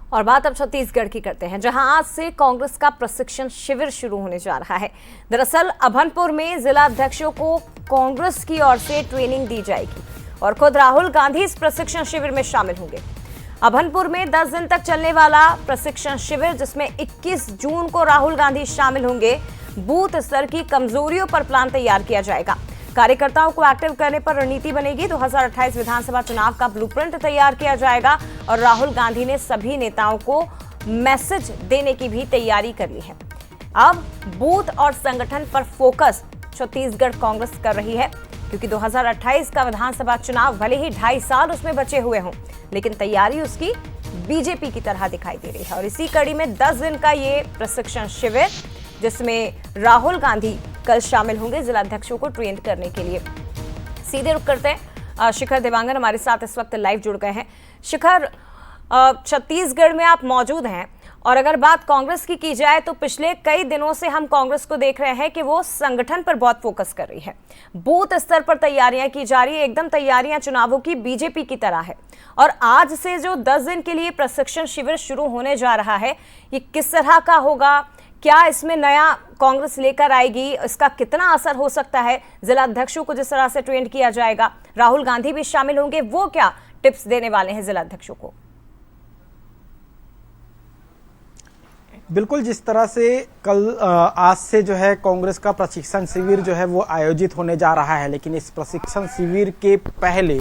और बात अब छत्तीसगढ़ की करते हैं, जहां आज से कांग्रेस का प्रशिक्षण शिविर शुरू होने जा रहा है। दरअसल अभनपुर में जिला अध्यक्षों को कांग्रेस की ओर से ट्रेनिंग दी जाएगी और खुद राहुल गांधी इस प्रशिक्षण शिविर में शामिल होंगे। अभनपुर में 10 दिन तक चलने वाला प्रशिक्षण शिविर, जिसमें 21 जून को राहुल गांधी शामिल होंगे। बूथ स्तर की कमजोरियों पर प्लान तैयार किया जाएगा। कार्यकर्ताओं को एक्टिव करने पर रणनीति बनेगी। 2028 विधानसभा चुनाव का ब्लूप्रिंट तैयार किया जाएगा और राहुल गांधी ने सभी नेताओं को मैसेज देने की भी तैयारी कर ली है। अब बूथ और संगठन पर फोकस छत्तीसगढ़ कांग्रेस कर रही है, क्योंकि 2028 का विधानसभा चुनाव भले ही 2.5 साल उसमें बचे हुए हों, लेकिन तैयारी उसकी बीजेपी की तरह दिखाई दे रही है। और इसी कड़ी में 10 दिन का ये प्रशिक्षण शिविर, जिसमें राहुल गांधी कल शामिल होंगे जिला अध्यक्षों को ट्रेन करने के लिए। सीधे रुक करते हैं, शिखर देवांगन हमारे साथ इस वक्त लाइव जुड़ गए हैं। शिखर, छत्तीसगढ़ में आप मौजूद हैं और अगर बात कांग्रेस की जाए तो पिछले कई दिनों से हम कांग्रेस को देख रहे हैं कि वो संगठन पर बहुत फोकस कर रही है। बूथ स्तर पर तैयारियां की जा रही है, एकदम तैयारियां चुनावों की बीजेपी की तरह है। और आज से जो 10 दिन के लिए प्रशिक्षण शिविर शुरू होने जा रहा है, ये किस तरह का होगा? क्या इसमें नया कांग्रेस लेकर आएगी? इसका कितना असर हो सकता है? जिला अध्यक्षों को जिस तरह से ट्रेन किया जाएगा, राहुल गांधी भी शामिल होंगे, वो क्या टिप्स देने वाले हैं जिला अध्यक्षों को? बिल्कुल, जिस तरह से कल आज से जो है कांग्रेस का प्रशिक्षण शिविर जो है वो आयोजित होने जा रहा है, लेकिन इस प्रशिक्षण शिविर के पहले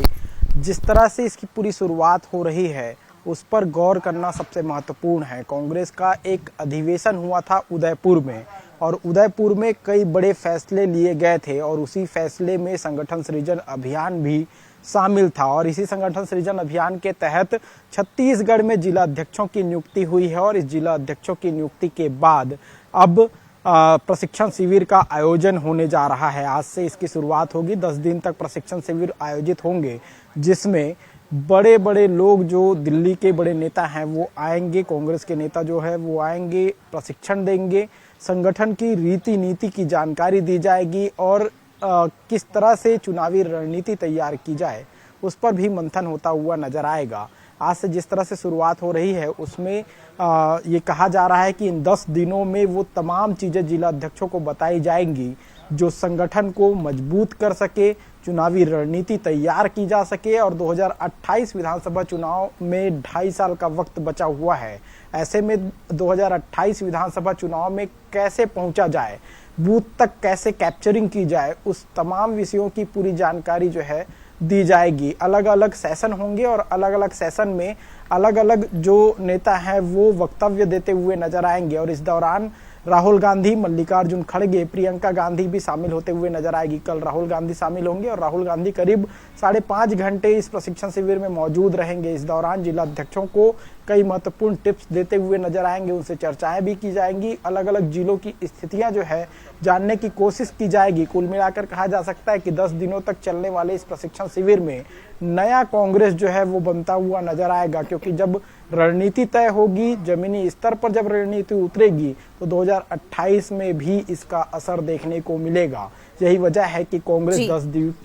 जिस तरह से इसकी पूरी शुरुआत हो रही है उस पर गौर करना सबसे महत्वपूर्ण है। कांग्रेस का एक अधिवेशन हुआ था उदयपुर में और उदयपुर में कई बड़े फैसले लिए गए थे और उसी फैसले में संगठन सृजन अभियान भी शामिल था। और इसी संगठन सृजन अभियान के तहत छत्तीसगढ़ में जिला अध्यक्षों की नियुक्ति हुई है और इस जिला अध्यक्षों की नियुक्ति के बाद अब प्रशिक्षण शिविर का आयोजन होने जा रहा है। आज से इसकी शुरुआत होगी। 10 दिन तक प्रशिक्षण शिविर आयोजित होंगे, जिसमें बड़े बड़े लोग जो दिल्ली के बड़े नेता हैं वो आएंगे, कांग्रेस के नेता जो है वो आएंगे, प्रशिक्षण देंगे, संगठन की रीति नीति की जानकारी दी जाएगी और किस तरह से चुनावी रणनीति तैयार की जाए उस पर भी मंथन होता हुआ नजर आएगा। आज से जिस तरह से शुरुआत हो रही है उसमें ये कहा जा रहा है कि इन 10 दिनों में वो तमाम चीजें जिला अध्यक्षों को बताई जाएंगी जो संगठन को मजबूत कर सके, चुनावी रणनीति तैयार की जा सके। और 2028 विधानसभा चुनाव में 2.5 साल का वक्त बचा हुआ है। ऐसे में 2028 विधानसभा चुनाव में कैसे पहुंचा जाए, बूथ तक कैसे कैप्चरिंग की जाए, उस तमाम विषयों की पूरी जानकारी जो है दी जाएगी। अलग अलग सेशन होंगे और अलग अलग सेशन में अलग अलग जो नेता हैं वो वक्तव्य देते हुए नजर आएंगे। और इस दौरान राहुल गांधी, मल्लिकार्जुन खड़गे, प्रियंका गांधी भी शामिल होते हुए नजर आएगी। कल राहुल गांधी शामिल होंगे और राहुल गांधी करीब 5.5 घंटे इस प्रशिक्षण शिविर में मौजूद रहेंगे। इस दौरान जिला अध्यक्षों को कई महत्वपूर्ण टिप्स देते हुए नजर आएंगे, उनसे चर्चाएं भी की जाएंगी, अलग अलग जिलों की स्थितियां जो है जानने की कोशिश की जाएगी। कुल मिलाकर कहा जा सकता है कि 10 दिनों तक चलने वाले इस प्रशिक्षण शिविर में नया कांग्रेस जो है वो बनता हुआ नजर आएगा, क्योंकि जब रणनीति तय होगी, जमीनी स्तर पर जब रणनीति उतरेगी तो 2028 में भी इसका असर देखने को मिलेगा। यही वजह है कि कांग्रेस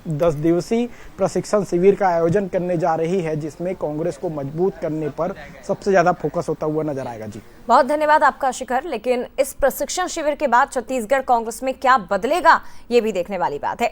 10 दिवसीय प्रशिक्षण शिविर का आयोजन करने जा रही है, जिसमें कांग्रेस को मजबूत करने पर सबसे ज्यादा फोकस होता हुआ नजर आएगा। जी, बहुत धन्यवाद आपका शिखर। लेकिन इस प्रशिक्षण शिविर के बाद छत्तीसगढ़ कांग्रेस में क्या बदलेगा, ये भी देखने वाली बात है।